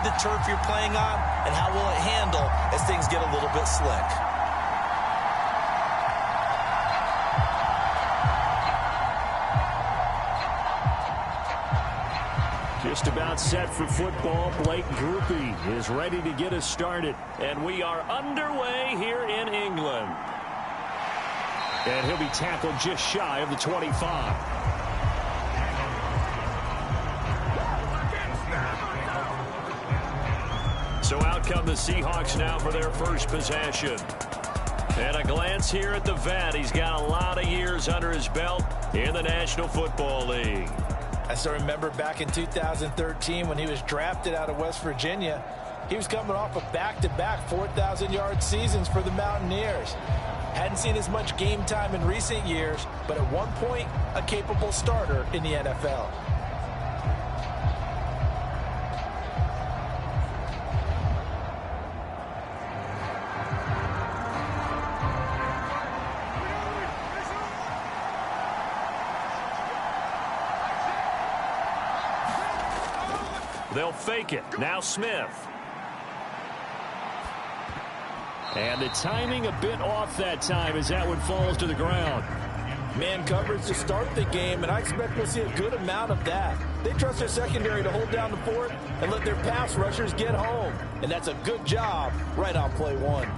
the turf you're playing on, and how will it handle as things get a little bit slick. Just about set for football. Blake Groupie is ready to get us started. And we are underway here in England. And he'll be tackled just shy of the 25. So out come the Seahawks now for their first possession. And a glance here at the vet. He's got a lot of years under his belt in the National Football League. I still remember back in 2013 when he was drafted out of West Virginia. He was coming off of back-to-back 4,000-yard seasons for the Mountaineers. Hadn't seen as much game time in recent years, but at one point, a capable starter in the NFL. They'll fake it. Now Smith. And the timing a bit off that time as that one falls to the ground. Man coverage to start the game, and I expect we'll see a good amount of that. They trust their secondary to hold down the fort and let their pass rushers get home. And that's a good job right on play one.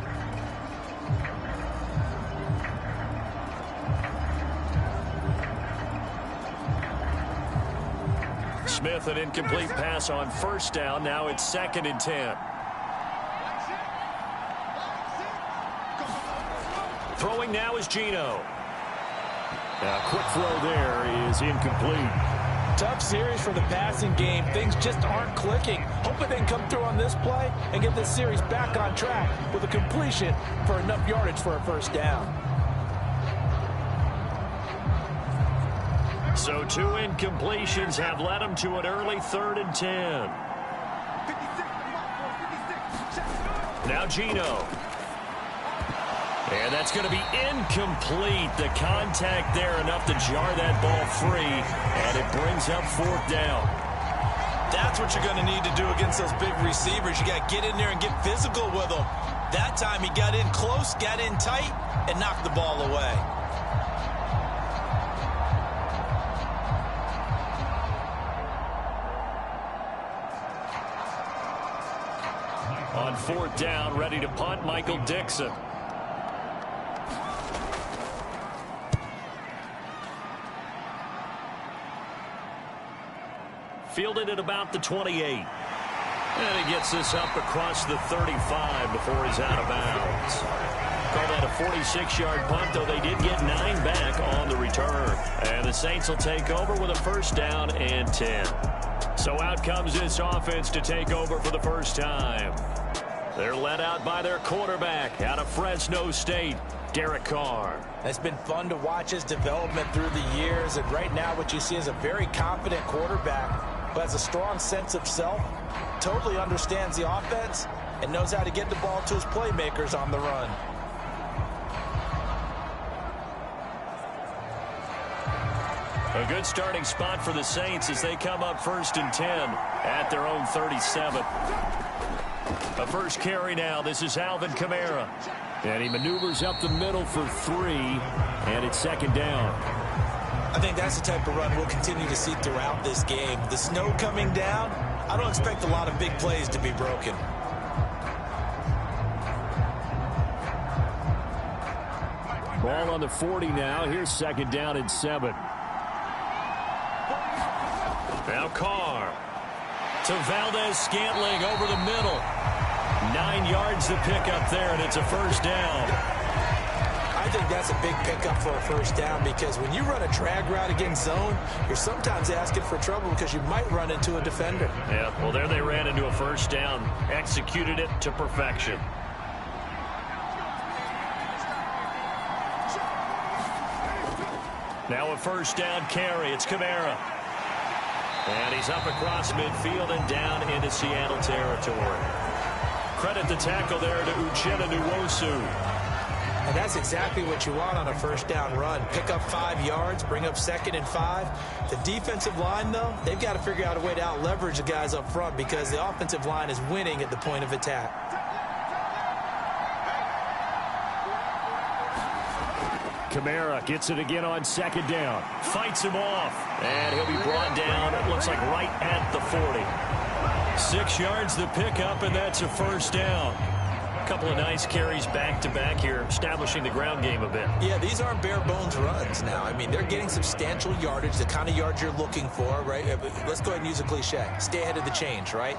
Smith, an incomplete pass on first down. Now it's 2nd and 10. Throwing now is Geno. A quick throw there is incomplete. Tough series for the passing game. Things just aren't clicking. Hoping they can come through on this play and get this series back on track with a completion for enough yardage for a first down. So 2 incompletions have led him to an early 3rd and 10. Now Geno. And that's going to be incomplete. The contact there enough to jar that ball free. And it brings up 4th down. That's what you're going to need to do against those big receivers. You got to get in there and get physical with them. That time he got in close, got in tight, and knocked the ball away. On 4th down, ready to punt, Michael Dixon. Fielded at about the 28. And he gets this up across the 35 before he's out of bounds. Call that a 46-yard punt, though they did get 9 back on the return. And the Saints will take over with a 1st down and 10. So out comes this offense to take over for the first time. They're led out by their quarterback out of Fresno State, Derek Carr. It's been fun to watch his development through the years, and right now what you see is a very confident quarterback who has a strong sense of self, totally understands the offense, and knows how to get the ball to his playmakers on the run. A good starting spot for the Saints as they come up 1st and 10 at their own 37. A first carry now. This is Alvin Kamara. And he maneuvers up the middle for 3, and it's 2nd down. I think that's the type of run we'll continue to see throughout this game. The snow coming down, I don't expect a lot of big plays to be broken. Ball on the 40 now. Here's 2nd down and 7. Now Carr to Valdez-Scantling over the middle. 9 yards to pick up there, and it's a 1st down. I think that's a big pickup for a 1st down because when you run a drag route against zone, you're sometimes asking for trouble because you might run into a defender. Yeah, well, there they ran into a 1st down, executed it to perfection. Now a 1st down carry. It's Kamara. And he's up across midfield and down into Seattle territory. Credit the tackle there to Uchenna Nwosu. And that's exactly what you want on a first down run. Pick up 5 yards, bring up 2nd and 5. The defensive line, though, they've got to figure out a way to out-leverage the guys up front because the offensive line is winning at the point of attack. Kamara gets it again on 2nd down. Fights him off. And he'll be brought down, it looks like right at the 40. 6 yards the pickup, and that's a first down. A couple of nice carries back-to-back here, establishing the ground game a bit. Yeah, these aren't bare-bones runs now. I mean, they're getting substantial yardage, the kind of yards you're looking for, right? Let's go ahead and use a cliche. Stay ahead of the change, right?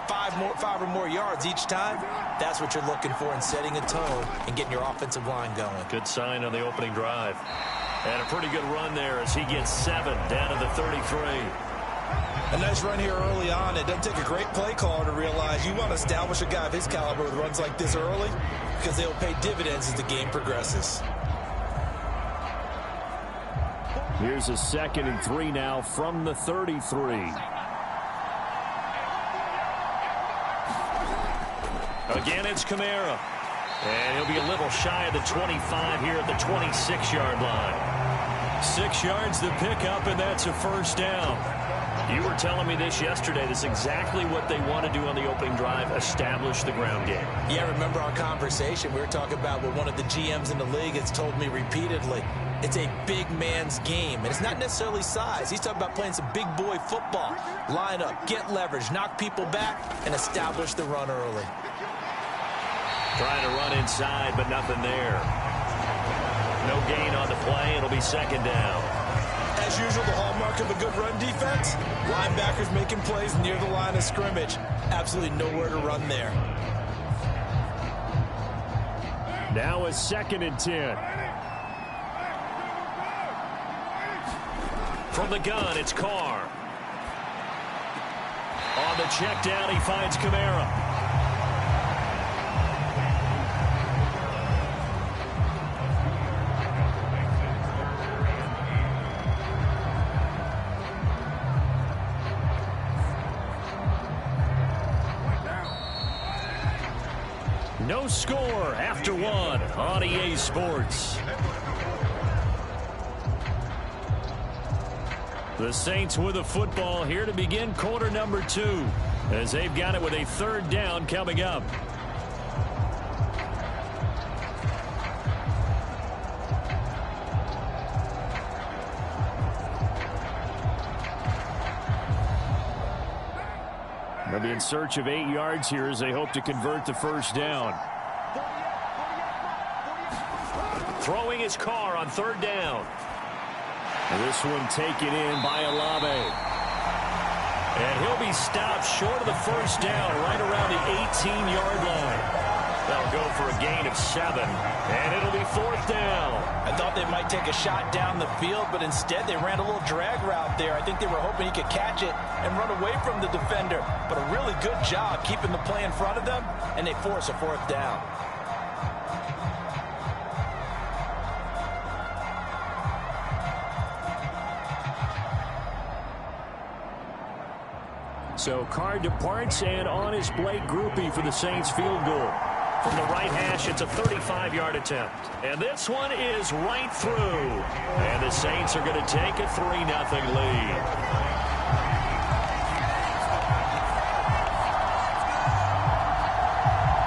5 or more yards each time, that's what you're looking for in setting a tone and getting your offensive line going. Good sign on the opening drive. And a pretty good run there as he gets 7 down to the 33. A nice run here early on. It doesn't take a great play caller to realize you want to establish a guy of his caliber with runs like this early because they'll pay dividends as the game progresses. Here's a 2nd and 3 now from the 33. Again, it's Kamara. And he'll be a little shy of the 25 here at the 26-yard line. 6 yards the pickup, and that's a first down. You were telling me this yesterday. This is exactly what they want to do on the opening drive, establish the ground game. Yeah, remember our conversation. We were talking about what one of the GMs in the league has told me repeatedly. It's a big man's game, and it's not necessarily size. He's talking about playing some big boy football. Line up, get leverage, knock people back, and establish the run early. Trying to run inside, but nothing there. No gain on the play. It'll be 2nd down. As usual, the hallmark of a good run defense, linebackers making plays near the line of scrimmage. Absolutely nowhere to run there. Now a 2nd and 10. From the gun, it's Carr. On the check down, he finds Kamara. No score after 1 on EA Sports. The Saints with a football here to begin quarter number 2 as they've got it with a 3rd down coming up. They'll be in search of 8 yards here as they hope to convert the first down. Throwing his Carr on 3rd down. This one taken in by Olave. And he'll be stopped short of the first down right around the 18-yard line. They'll go for a gain of 7, and it'll be 4th down. I thought they might take a shot down the field, but instead they ran a little drag route there. I think they were hoping he could catch it and run away from the defender. But a really good job keeping the play in front of them, and they force a 4th down. So Carr departs, and on is Blake Groupie for the Saints field goal. From the right hash, it's a 35-yard attempt. And this one is right through. And the Saints are going to take a 3-0 lead.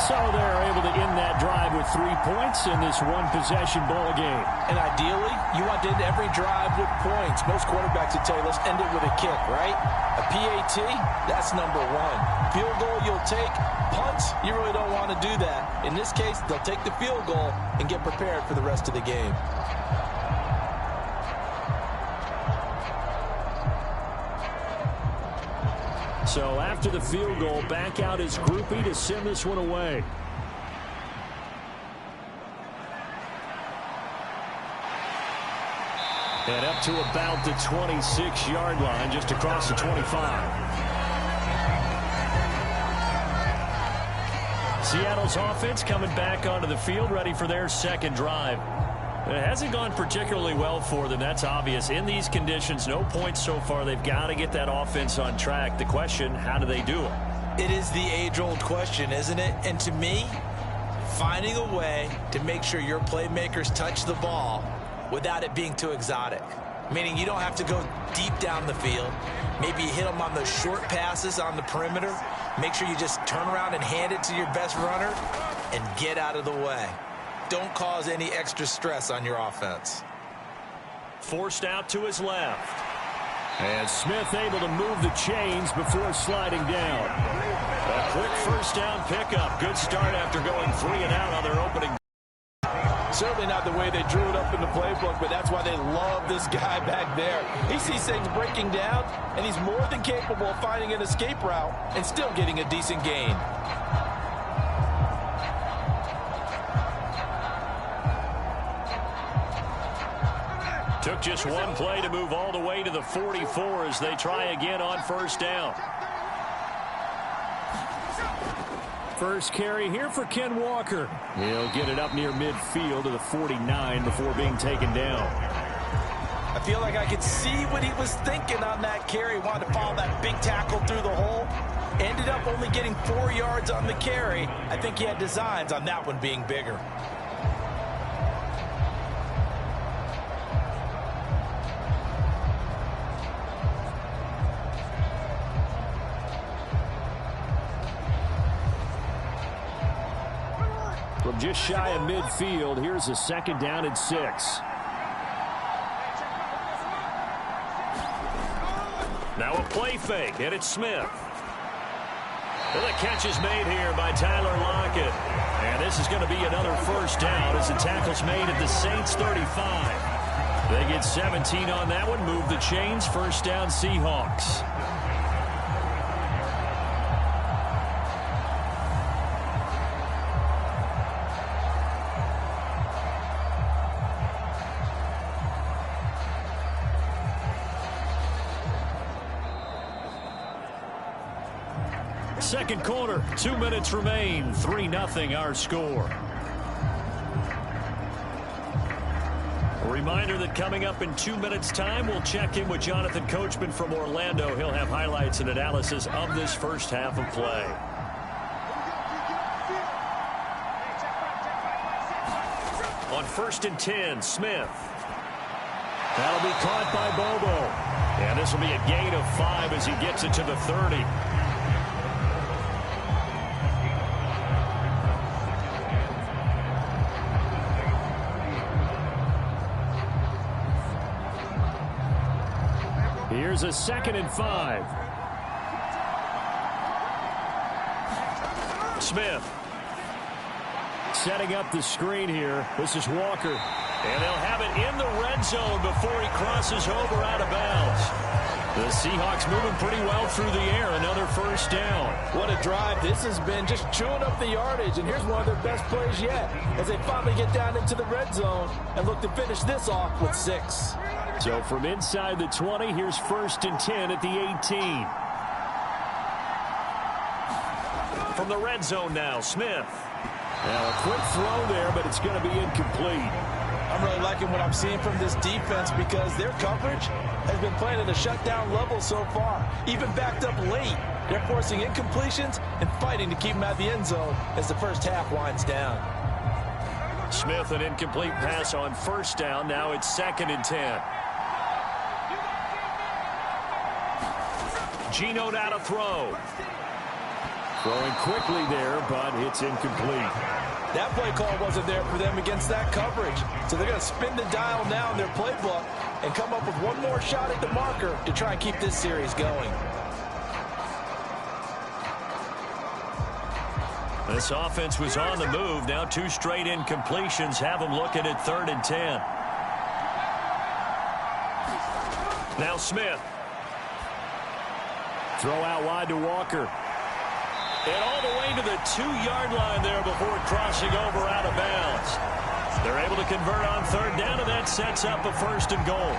So they're able to end that drive with 3 points in this one-possession ball game. And ideally, you want to end every drive with points. Most quarterbacks would tell you, let's end it with a kick, right? A PAT, that's number 1. Field goal you'll take. Punts, you really don't want to do that. In this case, they'll take the field goal and get prepared for the rest of the game. So after the field goal, back out is Groupie to send this one away. And up to about the 26-yard line, just across the 25. Seattle's offense coming back onto the field, ready for their 2nd drive. It hasn't gone particularly well for them. That's obvious. In these conditions, no points so far. They've got to get that offense on track. The question, how do they do it? It is the age-old question, isn't it? And to me, finding a way to make sure your playmakers touch the ball without it being too exotic. Meaning you don't have to go deep down the field. Maybe you hit them on those short passes on the perimeter. Make sure you just turn around and hand it to your best runner and get out of the way. Don't cause any extra stress on your offense. Forced out to his left. And Smith able to move the chains before sliding down. A quick first down pickup. Good start after going 3 and out on their opening. Certainly not the way they drew it up in the playbook, but that's why they love this guy back there. He sees things breaking down, and he's more than capable of finding an escape route and still getting a decent gain. Took just one play to move all the way to the 44 as they try again on first down. First carry here for Ken Walker. He'll get it up near midfield to the 49 before being taken down. I feel like I could see what he was thinking on that carry. Wanted to follow that big tackle through the hole. Ended up only getting 4 yards on the carry. I think he had designs on that one being bigger. From just shy of midfield, here's a second down and 6. Now a play fake, and it's Smith. And the catch is made here by Tyler Lockett. And this is going to be another first down as the tackle's made at the Saints 35. They get 17 on that one, move the chains, first down Seahawks. Second quarter, 2 minutes remain, 3-0 our score. A reminder that coming up in 2 minutes' time, we'll check in with Jonathan Coachman from Orlando. He'll have highlights and analysis of this first half of play. On 1st and 10, Smith. That'll be caught by Bobo. And this will be a gain of 5 as he gets it to the 30. Here's a 2nd and 5. Smith setting up the screen here. This is Walker. And they'll have it in the red zone before he crosses over out of bounds. The Seahawks moving pretty well through the air. Another first down. What a drive this has been, just chewing up the yardage. And here's one of their best plays yet as they finally get down into the red zone and look to finish this off with 6. So from inside the 20, here's 1st and 10 at the 18. From the red zone now, Smith. Now a quick throw there, but it's going to be incomplete. I'm really liking what I'm seeing from this defense because their coverage has been playing at a shutdown level so far. Even backed up late, they're forcing incompletions and fighting to keep them out of the end zone as the first half winds down. Smith, an incomplete pass on first down. Now it's 2nd and 10. Geno out to throw. Throwing quickly there, but it's incomplete. That play call wasn't there for them against that coverage. So they're going to spin the dial now in their playbook and come up with one more shot at the marker to try and keep this series going. This offense was on the move. Now 2 straight incompletions have them looking at 3rd and 10. Now Smith. Throw out wide to Walker. And all the way to the 2-yard line there before crossing over out of bounds. They're able to convert on 3rd down, and that sets up a 1st and goal.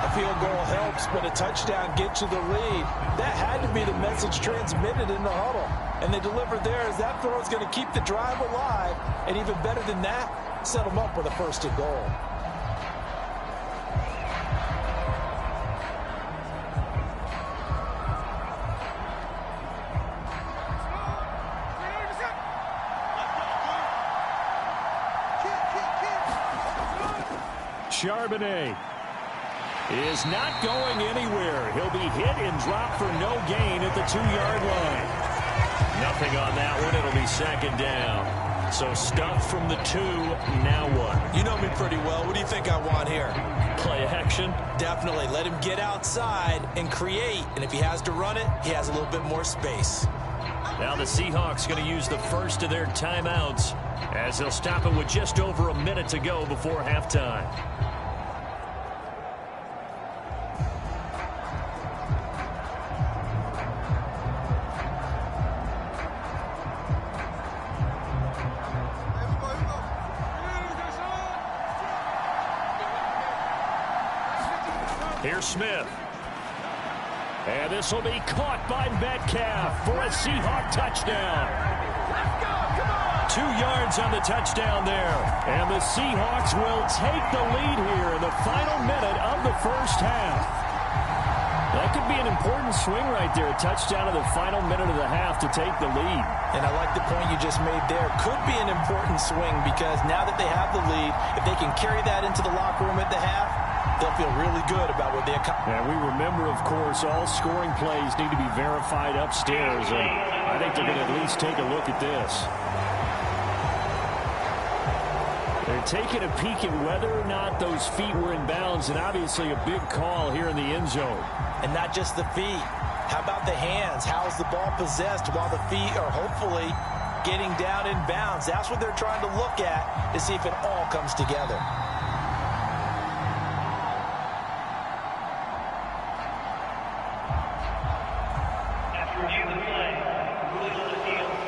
A field goal helps, but a touchdown gets you the lead. That had to be the message transmitted in the huddle. And they delivered there as that throw is going to keep the drive alive. And even better than that, set them up with a 1st and goal. Sharpen is not going anywhere. He'll be hit and dropped for no gain at the 2-yard line. Nothing on that one. It'll be second down. So stuff from the 2. Now what? You know me pretty well. What do you think I want here? Play action? Definitely. Let him get outside and create. And if he has to run it, he has a little bit more space. Now the Seahawks going to use the first of their timeouts as they'll stop it with just over a minute to go before halftime. Here's Smith. And this will be caught by Metcalf for a Seahawk touchdown. 2 yards on the touchdown there. And the Seahawks will take the lead here in the final minute of the first half. That could be an important swing right there. A touchdown in the final minute of the half to take the lead. And I like the point you just made there. Could be an important swing because now that they have the lead, if they can carry that into the locker room at the half, they'll feel really good about what they accomplished. And we remember, of course, all scoring plays need to be verified upstairs. And I think they're going to at least take a look at this. They're taking a peek at whether or not those feet were in bounds, and obviously a big call here in the end zone. And not just the feet. How about the hands? How's the ball possessed while the feet are hopefully getting down in bounds? That's what they're trying to look at to see if it all comes together.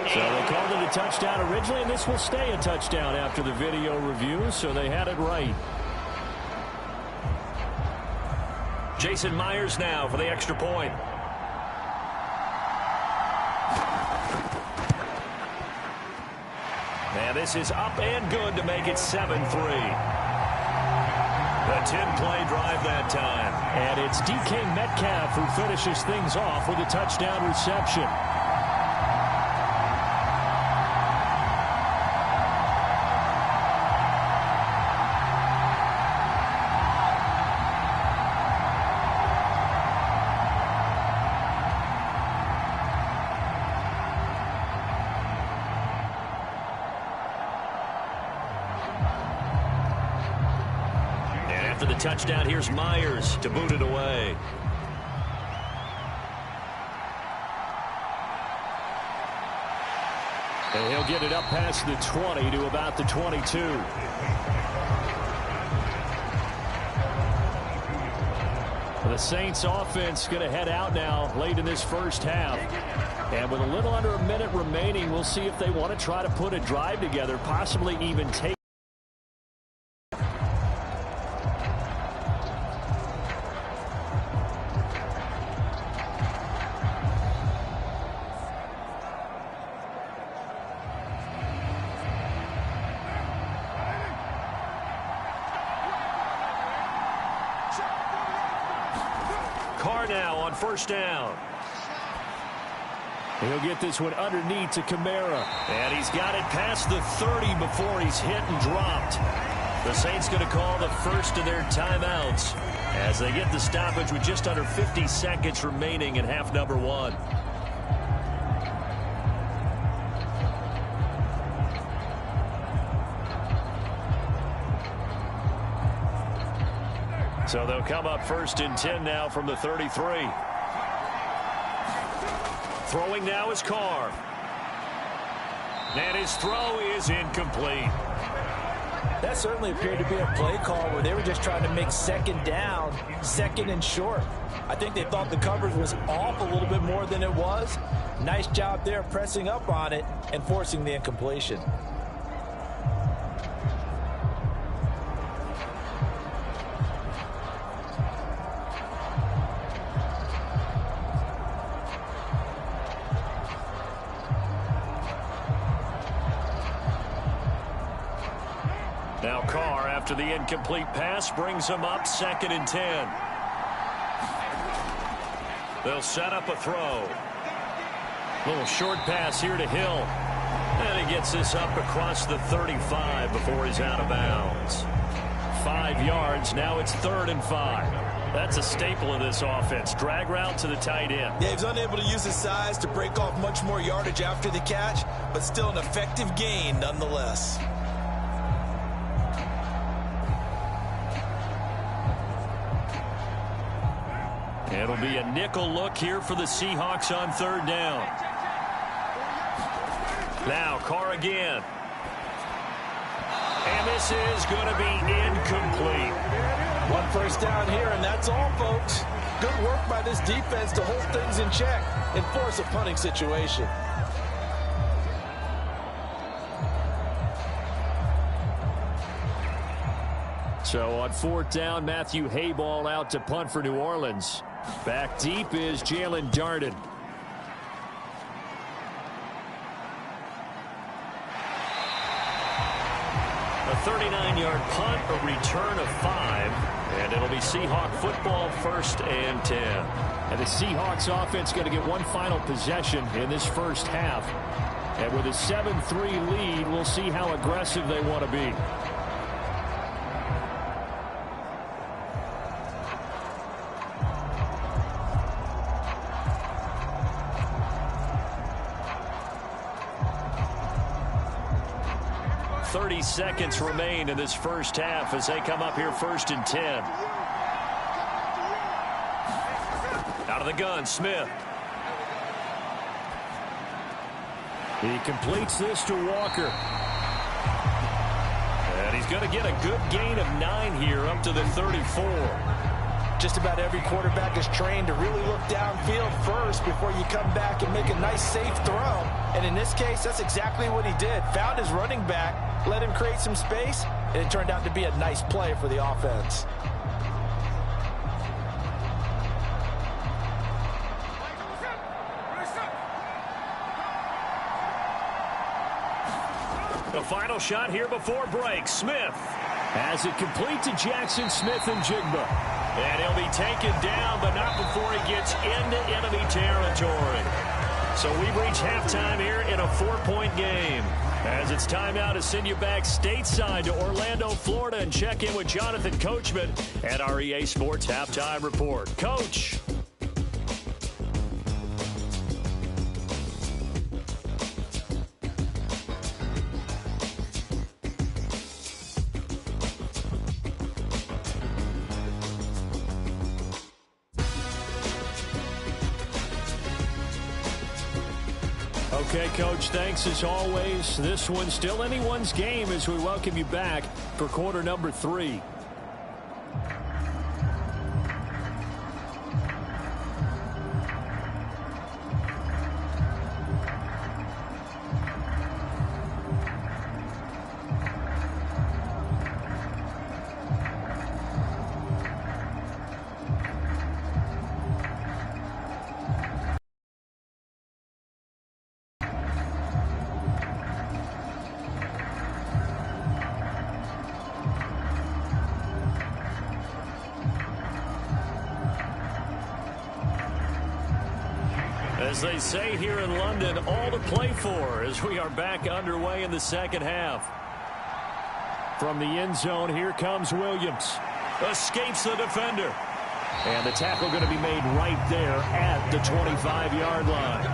So they called it a touchdown originally, and this will stay a touchdown after the video review, so they had it right. Jason Myers now for the extra point. And this is up and good to make it 7-3. A 10-play drive that time. And it's DK Metcalf who finishes things off with a touchdown reception. After the touchdown, here's Myers to boot it away. And he'll get it up past the 20 to about the 22. The Saints offense going to head out now late in this first half. And with a little under a minute remaining, we'll see if they want to try to put a drive together, possibly even take. Carr now on first down. He'll get this one underneath to Kamara. And he's got it past the 30 before he's hit and dropped. The Saints going to call the first of their timeouts as they get the stoppage with just under 50 seconds remaining in half number 1. So they'll come up first and 10 now from the 33. Throwing now is Carr. And his throw is incomplete. That certainly appeared to be a play call where they were just trying to make second down, second and short. I think they thought the coverage was off a little bit more than it was. Nice job there pressing up on it and forcing the incompletion. Now Carr, after the incomplete pass, brings him up 2nd and 10. They'll set up a throw. Little short pass here to Hill. And he gets this up across the 35 before he's out of bounds. 5 yards. Now it's 3rd and 5. That's a staple of this offense. Drag route to the tight end. Yeah, he's unable to use his size to break off much more yardage after the catch, but still an effective gain nonetheless. It'll be a nickel look here for the Seahawks on 3rd down. Now Carr again. And this is going to be incomplete. 1 first down here, and that's all, folks. Good work by this defense to hold things in check and force a punting situation. So on 4th down, Matthew Hayball out to punt for New Orleans. Back deep is Jalen Darden. A 39-yard punt, a return of 5, and it'll be Seahawk football, 1st and 10. And the Seahawks offense going to get one final possession in this first half. And with a 7-3 lead, we'll see how aggressive they want to be. Seconds remain in this first half as they come up here 1st and 10. Out of the gun, Smith. He completes this to Walker. And he's going to get a good gain of 9 here up to the 34. Just about every quarterback is trained to really look downfield first before you come back and make a nice, safe throw. And in this case, that's exactly what he did. Found his running back, let him create some space, and it turned out to be a nice play for the offense. The final shot here before break. Smith has it complete to Jackson Smith-Njigba. And he'll be taken down, but not before he gets into enemy territory. So we've reached halftime here in a 4-point game. As it's time now to send you back stateside to Orlando, Florida, and check in with Jonathan Coachman at our EA Sports Halftime Report. Coach. Okay, Coach, thanks as always. This one's still anyone's game as we welcome you back for quarter number 3. As they say here in London, all to play for as we are back underway in the second half. From the end zone, here comes Williams. Escapes the defender. And the tackle going to be made right there at the 25-yard line.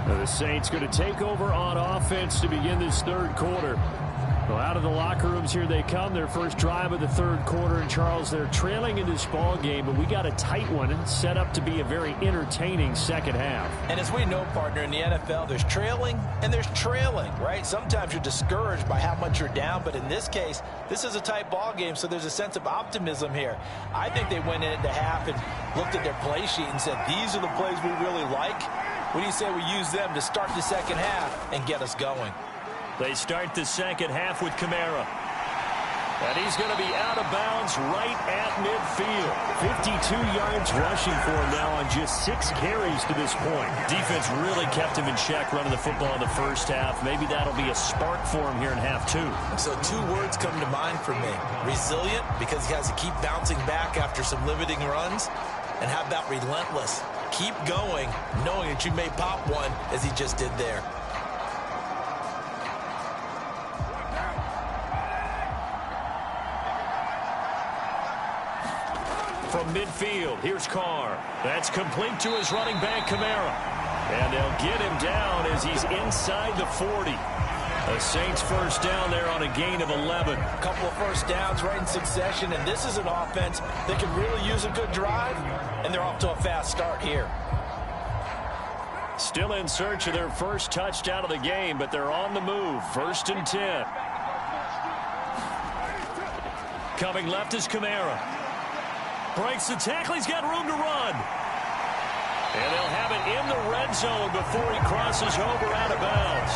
Now the Saints going to take over on offense to begin this third quarter. Well, out of the locker rooms here they come. Their first drive of the third quarter. And, Charles, they're trailing in this ball game, but we got a tight one set up to be a very entertaining second half. And as we know, partner, in the NFL, there's trailing and there's trailing, right? Sometimes you're discouraged by how much you're down, but in this case, this is a tight ball game, so there's a sense of optimism here. I think they went into half and looked at their play sheet and said, these are the plays we really like. What do you say we use them to start the second half and get us going? They start the second half with Kamara. And he's going to be out of bounds right at midfield. 52 yards rushing for him now on just 6 carries to this point. Defense really kept him in check running the football in the first half. Maybe that'll be a spark for him here in half 2. So 2 words come to mind for me. Resilient, because he has to keep bouncing back after some limiting runs. And how about relentless? Keep going, knowing that you may pop one as he just did there. midfield. Here's Carr. That's complete to his running back, Kamara. And they'll get him down as he's inside the 40. The Saints first down there on a gain of 11. A couple of first downs right in succession, and this is an offense that can really use a good drive, and they're off to a fast start here. Still in search of their first touchdown of the game, but they're on the move. 1st and 10. Coming left is Kamara. Breaks the tackle. He's got room to run. And they'll have it in the red zone before he crosses over out of bounds.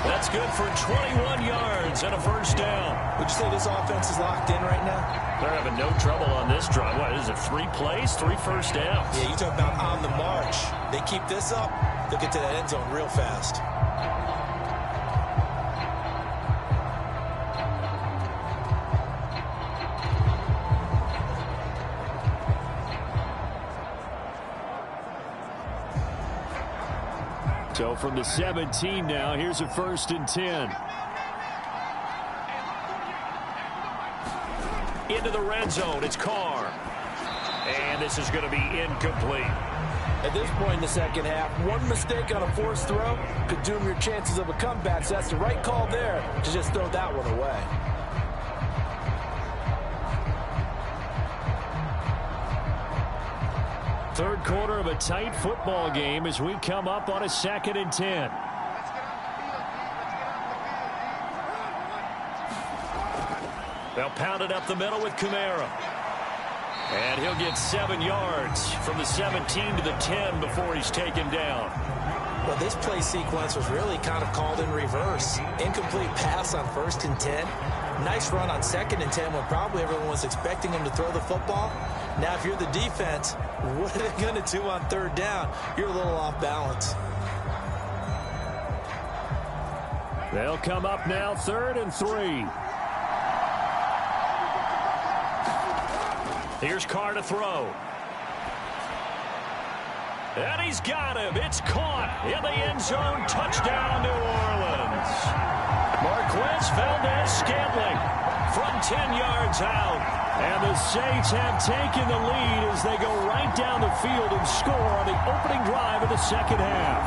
That's good for 21 yards and a first down. Would you say this offense is locked in right now? They're having no trouble on this drive. What is it, 3 plays, 3 first downs? Yeah, you talk about on the march. They keep this up, they'll get to that end zone real fast. So from the 17 now, here's a 1st and 10. Into the red zone, it's Carr. And this is going to be incomplete. At this point in the second half, one mistake on a forced throw could doom your chances of a comeback. So that's the right call there to just throw that one away. Third quarter of a tight football game as we come up on a 2nd and 10. They'll pound it up the middle with Kamara. And he'll get 7 yards from the 17 to the 10 before he's taken down. Well, this play sequence was really kind of called in reverse. Incomplete pass on 1st and 10. Nice run on 2nd and 10 when probably everyone was expecting him to throw the football. Now, if you're the defense, what are they going to do on 3rd down? You're a little off balance. They'll come up now 3rd and 3. Here's Carr to throw. And he's got him. It's caught in the end zone. Touchdown, New Orleans. Marquez Valdez-Scantling from 10 yards out. And the Saints have taken the lead as they go right down the field and score on the opening drive of the second half.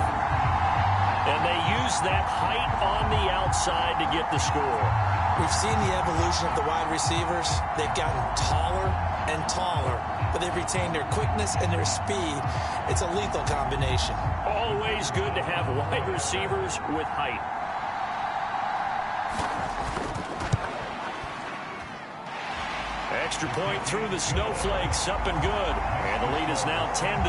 And they use that height on the outside to get the score. We've seen the evolution of the wide receivers. They've gotten taller and taller, but they've retained their quickness and their speed. It's a lethal combination. Always good to have wide receivers with height. Extra point through the snowflakes, up and good. And the lead is now 10-7.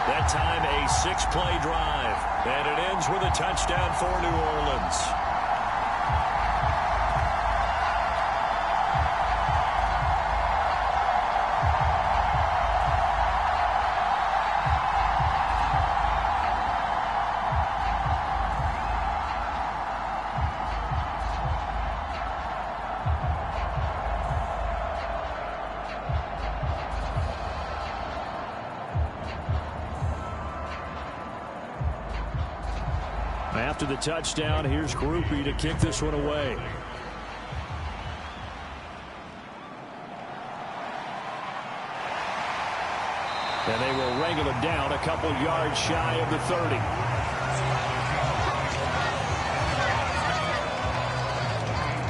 That time a 6-play drive. And it ends with a touchdown for New Orleans. After the touchdown, here's Groupie to kick this one away. And they will wrangle him down a couple yards shy of the 30.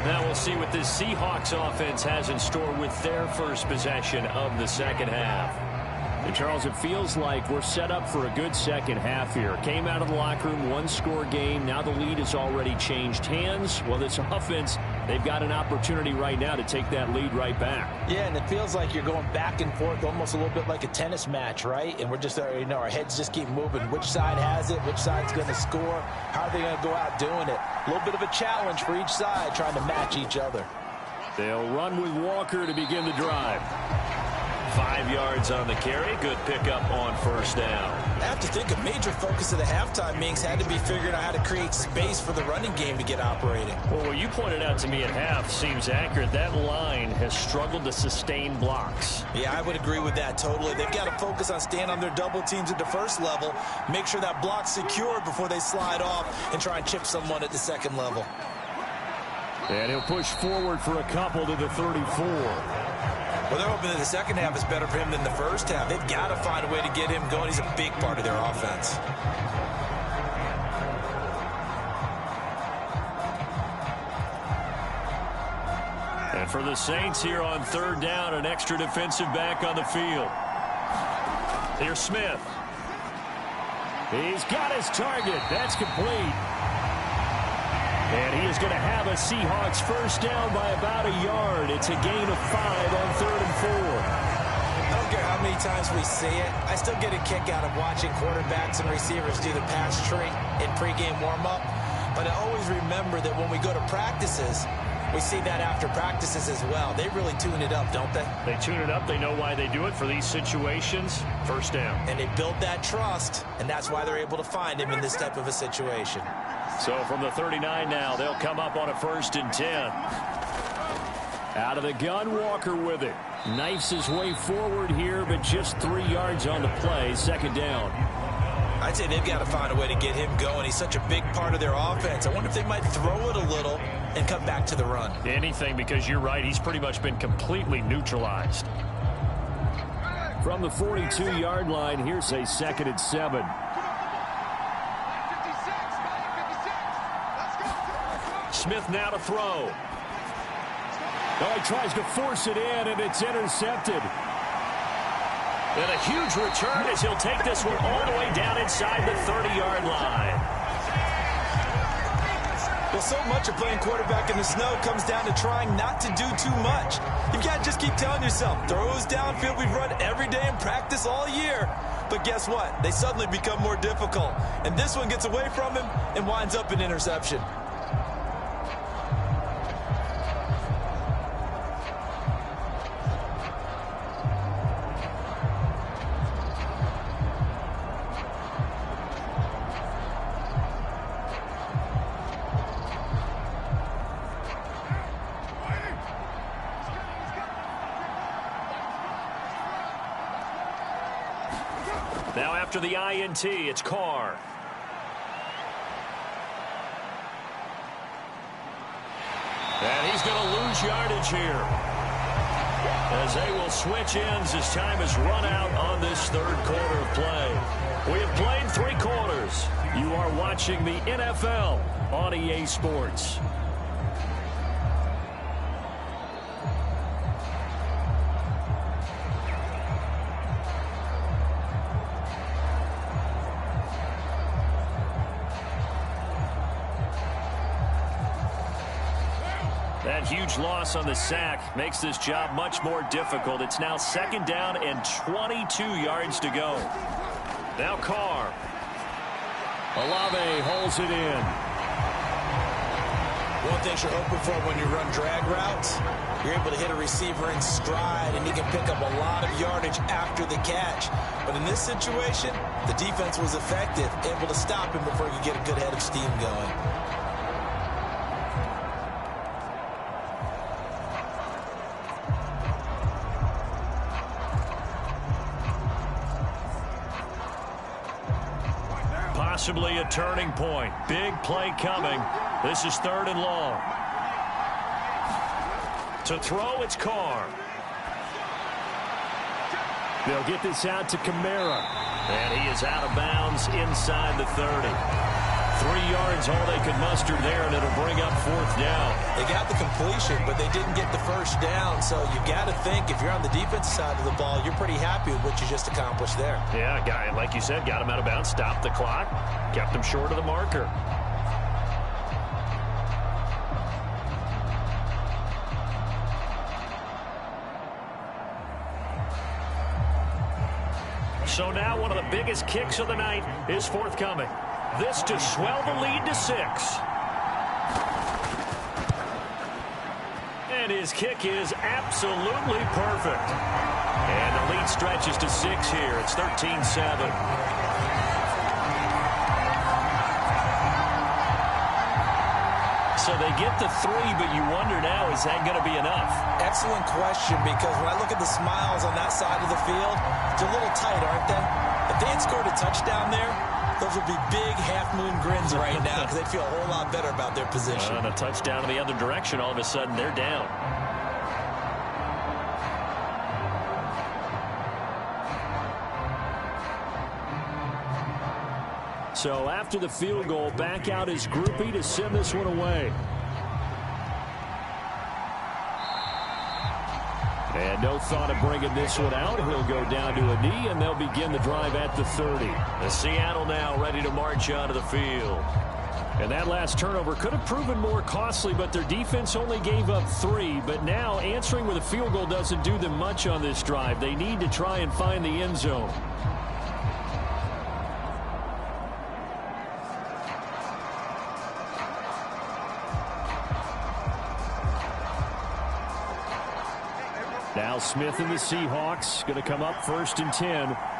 Now we'll see what this Seahawks offense has in store with their first possession of the second half. And Charles, it feels like we're set up for a good second half here. Came out of the locker room, 1-score game. Now the lead has already changed hands. Well, this offense, they've got an opportunity right now to take that lead right back. Yeah, and it feels like you're going back and forth almost a little bit like a tennis match, right? And we're just, our heads just keep moving. Which side has it? Which side's going to score? How are they going to go out doing it? A little bit of a challenge for each side trying to match each other. They'll run with Walker to begin the drive. 5 yards on the carry. Good pickup on first down. I have to think a major focus of the halftime meetings had to be figuring out how to create space for the running game to get operating. Well, what you pointed out to me at half seems accurate. That line has struggled to sustain blocks. Yeah, I would agree with that totally. They've got to focus on staying on their double teams at the first level, make sure that block's secured before they slide off and try and chip someone at the second level. And he'll push forward for a couple to the 34. Well, they're hoping that the second half is better for him than the first half. They've got to find a way to get him going. He's a big part of their offense. And for the Saints here on third down, an extra defensive back on the field. Here's Smith. He's got his target. That's complete. And he is going to have a Seahawks first down by about a yard. It's a gain of 5 on 3rd and 4. I don't care how many times we see it. I still get a kick out of watching quarterbacks and receivers do the pass tree in pregame warm-up. But I always remember that when we go to practices, we see that after practices as well. They really tune it up, don't they? They tune it up. They know why they do it for these situations. First down. And they build that trust, and that's why they're able to find him in this type of a situation. So from the 39 now, they'll come up on a 1st and 10. Out of the gun, Walker with it. Knifes his way forward here, but just 3 yards on the play. 2nd down. I'd say they've got to find a way to get him going. He's such a big part of their offense. I wonder if they might throw it a little and come back to the run. Anything, because you're right. He's pretty much been completely neutralized. From the 42-yard line, here's a 2nd and 7. Smith now to throw. Oh, he tries to force it in, and it's intercepted. And a huge return as he'll take this one all the way down inside the 30-yard line. Well, so much of playing quarterback in the snow comes down to trying not to do too much. You've got to just keep telling yourself, throws downfield we've run every day in practice all year. But guess what? They suddenly become more difficult. And this one gets away from him and winds up an interception. Now after the INT, it's Carr. And he's going to lose yardage here, as they will switch ends as time has run out on this 3rd quarter of play. We have played 3 quarters. You are watching the NFL on EA Sports. That huge loss on the sack makes this job much more difficult. It's now 2nd down and 22 yards to go. Now Carr. Olave holds it in. One thing you're hoping for when you run drag routes, you're able to hit a receiver in stride, and he can pick up a lot of yardage after the catch. But in this situation, the defense was effective, able to stop him before he could get a good head of steam going. Possibly a turning point. Big play coming. This is 3rd and long. To throw, it's Carr. They'll get this out to Kamara. And he is out of bounds inside the 30. 3 yards all they could muster there, and it'll bring up 4th down. They got the completion, but they didn't get the first down. So you got to think, if you're on the defensive side of the ball, you're pretty happy with what you just accomplished there. Yeah, guy, like you said, got him out of bounds, stopped the clock, kept him short of the marker. So now one of the biggest kicks of the night is forthcoming. This to swell the lead to 6. And his kick is absolutely perfect. And the lead stretches to 6 here. It's 13-7. So they get the 3, but you wonder now, is that going to be enough? Excellent question, because when I look at the smiles on that side of the field, they're a little tight, aren't they? If they had scored a touchdown there, those would be big half-moon grins right now, because they'd feel a whole lot better about their position. And a touchdown in the other direction, all of a sudden they're down. So after the field goal, back out his groupie to send this one away. And no thought of bringing this one out. He'll go down to a knee, and they'll begin the drive at the 30. The Seattle now ready to march out of the field. And that last turnover could have proven more costly, but their defense only gave up 3. But now answering with a field goal doesn't do them much on this drive. They need to try and find the end zone. Now Smith and the Seahawks going to come up 1st and 10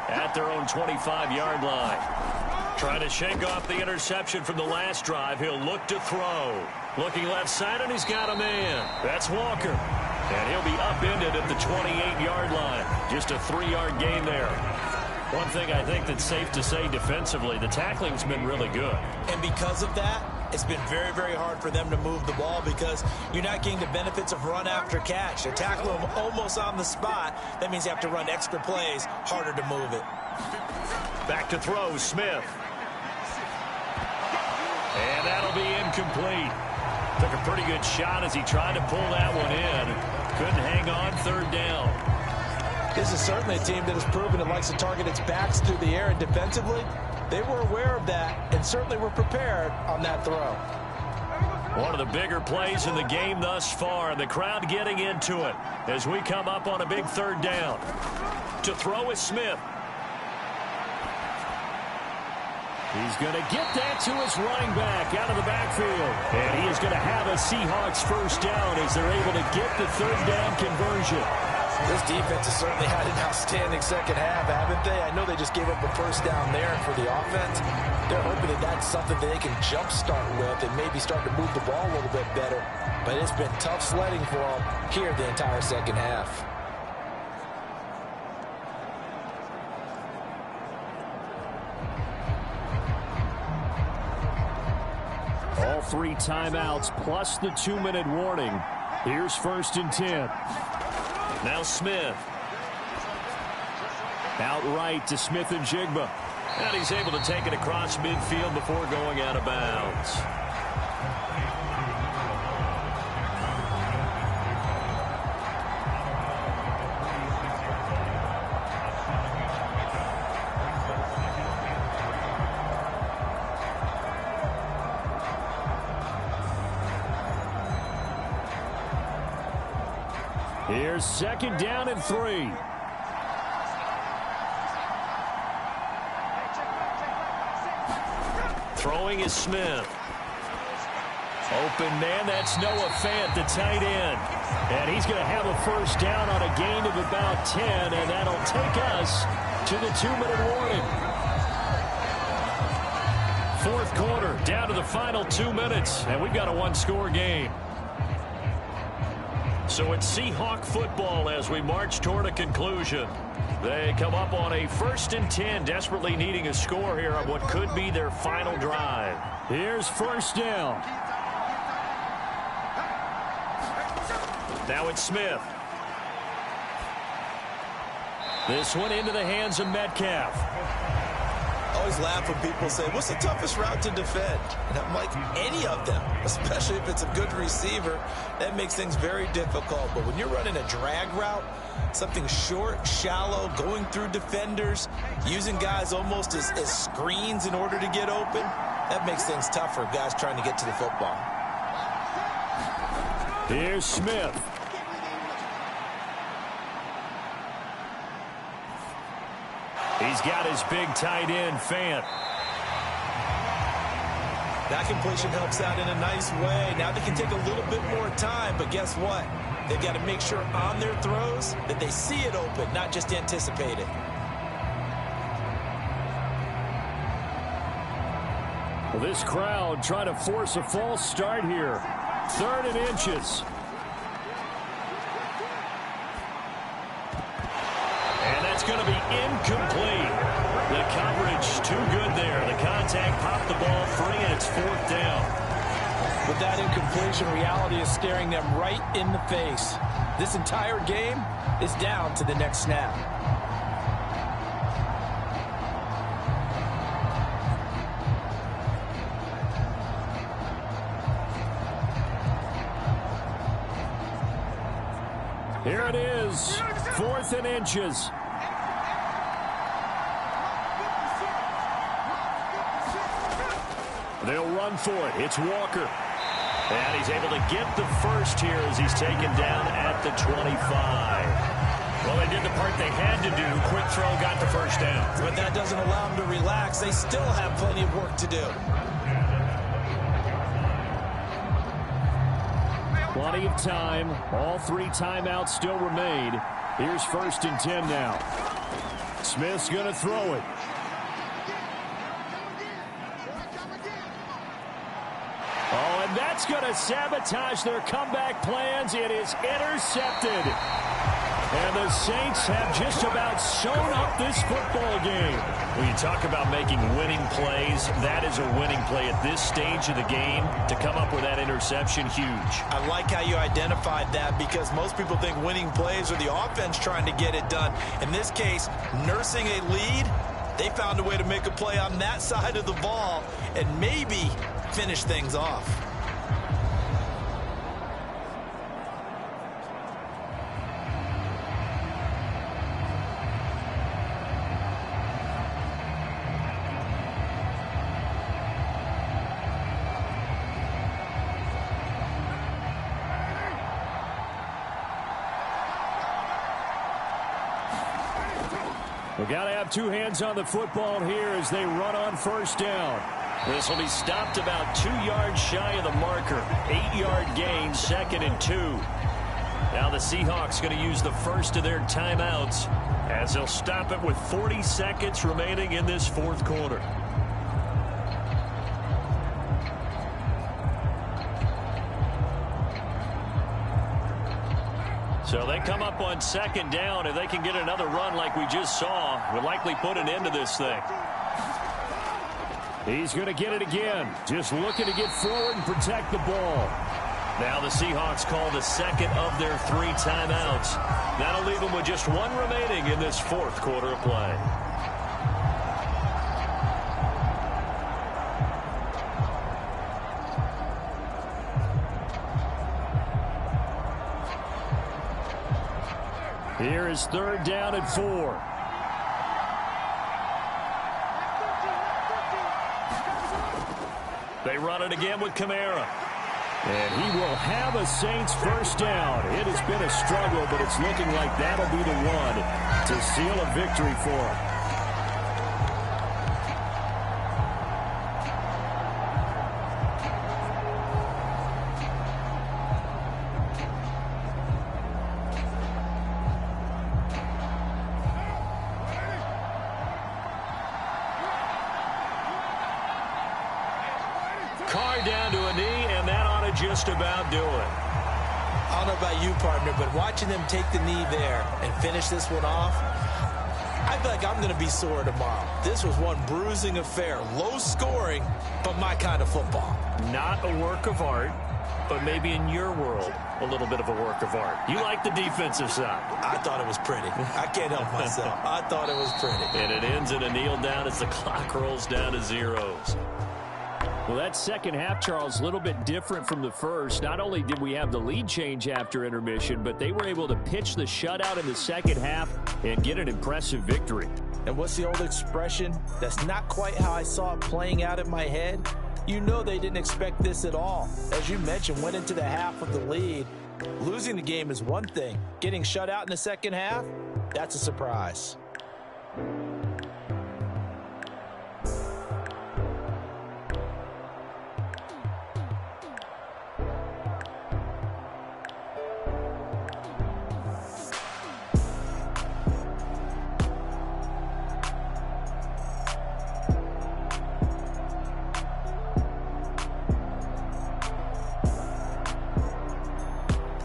at their own 25-yard line. Trying to shake off the interception from the last drive. He'll look to throw. Looking left side, and he's got a man. That's Walker. And he'll be upended at the 28-yard line. Just a 3-yard gain there. One thing I think that's safe to say defensively, the tackling's been really good. And because of that, it's been very, very hard for them to move the ball because you're not getting the benefits of run after catch. They tackle them almost on the spot. That means you have to run extra plays, harder to move it. Back to throw, Smith. And that'll be incomplete. Took a pretty good shot as he tried to pull that one in. Couldn't hang on 3rd down. This is certainly a team that has proven it likes to target its backs through the air, and defensively, they were aware of that and certainly were prepared on that throw. One of the bigger plays in the game thus far, and the crowd getting into it as we come up on a big 3rd down. To throw is Smith. He's going to get that to his running back out of the backfield. And he is going to have a Seahawks 1st down as they're able to get the 3rd down conversion. This defense has certainly had an outstanding second half, haven't they? I know they just gave up a 1st down there for the offense. They're hoping that that's something that they can jumpstart with and maybe start to move the ball a little bit better. But it's been tough sledding for them here the entire second half. All 3 timeouts plus the 2-minute warning. Here's 1st and 10. Now Smith. Outright to Smith and Jigba. And he's able to take it across midfield before going out of bounds. Here's 2nd down and 3. Throwing is Smith. Open man, that's Noah Fant, the tight end. And he's going to have a 1st down on a gain of about 10, and that'll take us to the 2-minute warning. 4th quarter, down to the final 2 minutes, and we've got a 1-score game. So it's Seahawk football as we march toward a conclusion. They come up on a 1st and 10, desperately needing a score here on what could be their final drive. Here's 1st down. Now it's Smith. This one into the hands of Metcalf. Always laugh when people say, what's the toughest route to defend? And I'm like, any of them, especially if it's a good receiver. That makes things very difficult. But when you're running a drag route, something short, shallow, going through defenders, using guys almost as screens in order to get open, that makes things tough for guys trying to get to the football. Here's Smith. He's got his big tight end, Fant. That completion helps out in a nice way. Now they can take a little bit more time, but guess what? They've got to make sure on their throws that they see it open, not just anticipate it. Well, this crowd trying to force a false start here. 3rd and inches. And that's going to be incomplete. The coverage too good there. The contact popped the ball free, and it's 4th down. With that incompletion, reality is staring them right in the face. This entire game is down to the next snap. it is. 4th and inches. They'll run for it. It's Walker. And he's able to get the first here as he's taken down at the 25. Well, they did the part they had to do. Quick throw, got the first down. But that doesn't allow them to relax. They still have plenty of work to do. Plenty of time. All 3 timeouts still remain. Here's 1st and 10 now. Smith's going to throw it. Oh, and that's going to sabotage their comeback plans. It is intercepted. And the Saints have just about sewn up this football game. When you talk about making winning plays, that is a winning play at this stage of the game. To come up with that interception, huge. I like how you identified that, because most people think winning plays are the offense trying to get it done. In this case, nursing a lead, they found a way to make a play on that side of the ball and maybe finish things off. We've got to have 2 hands on the football here as they run on 1st down. This will be stopped about 2 yards shy of the marker. 8-yard gain, 2nd and 2. Now the Seahawks going to use the first of their timeouts as they'll stop it with 40 seconds remaining in this 4th quarter. So they come up on 2nd down. If they can get another run like we just saw, would likely put an end to this thing. He's going to get it again. Just looking to get forward and protect the ball. Now the Seahawks call the 2nd of their 3 timeouts. That'll leave them with just 1 remaining in this 4th quarter of play. Here is 3rd down and 4. They run it again with Kamara. And he will have a Saints 1st down. It has been a struggle, but it's looking like that'll be the one to seal a victory for him. Carr down to a knee, and that ought to just about do it. I don't know about you, partner, but watching them take the knee there and finish this one off, I feel like I'm going to be sore tomorrow. This was one bruising affair. Low scoring, but my kind of football. Not a work of art, but maybe in your world, a little bit of a work of art. You like the defensive side. I thought it was pretty. I can't help myself. I thought it was pretty. And it ends in a kneel down as the clock rolls down to zeros. Well, that 2nd half, Charles, a little bit different from the first. Not only did we have the lead change after intermission, but they were able to pitch the shutout in the 2nd half and get an impressive victory. And what's the old expression? That's not quite how I saw it playing out in my head. You know they didn't expect this at all. As you mentioned, went into the half with the lead. Losing the game is one thing. Getting shut out in the 2nd half, that's a surprise.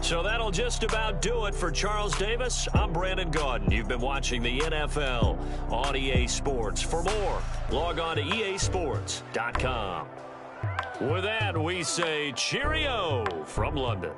So that'll just about do it for Charles Davis. I'm Brandon Gaudin. You've been watching the NFL on EA Sports. For more, log on to easports.com. With that, we say cheerio from London.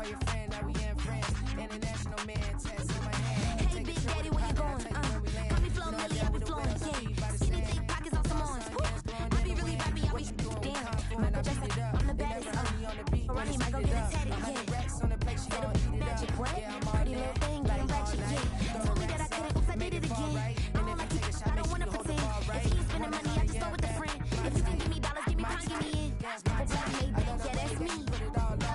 your friend, now we ain't friends. International man, test on my hand. Hey, Big Daddy, where you going? Got me flowing, Millie, I be flowing, yeah. See me thick pockets off some ones. I be really rapping, I be damn. Michael Jackson, I'm the baddest. Ronnie might go get a tatted, yeah. Say the magic, what? Pretty little thing, getting ratchet, yeah. Told me that I couldn't, oops, I did it again. I don't like it, I don't wanna pretend. If he ain't spending money, I just go with a friend. If you can give me dollars, give me time, give me in. Apple Black made that, yeah, that's me.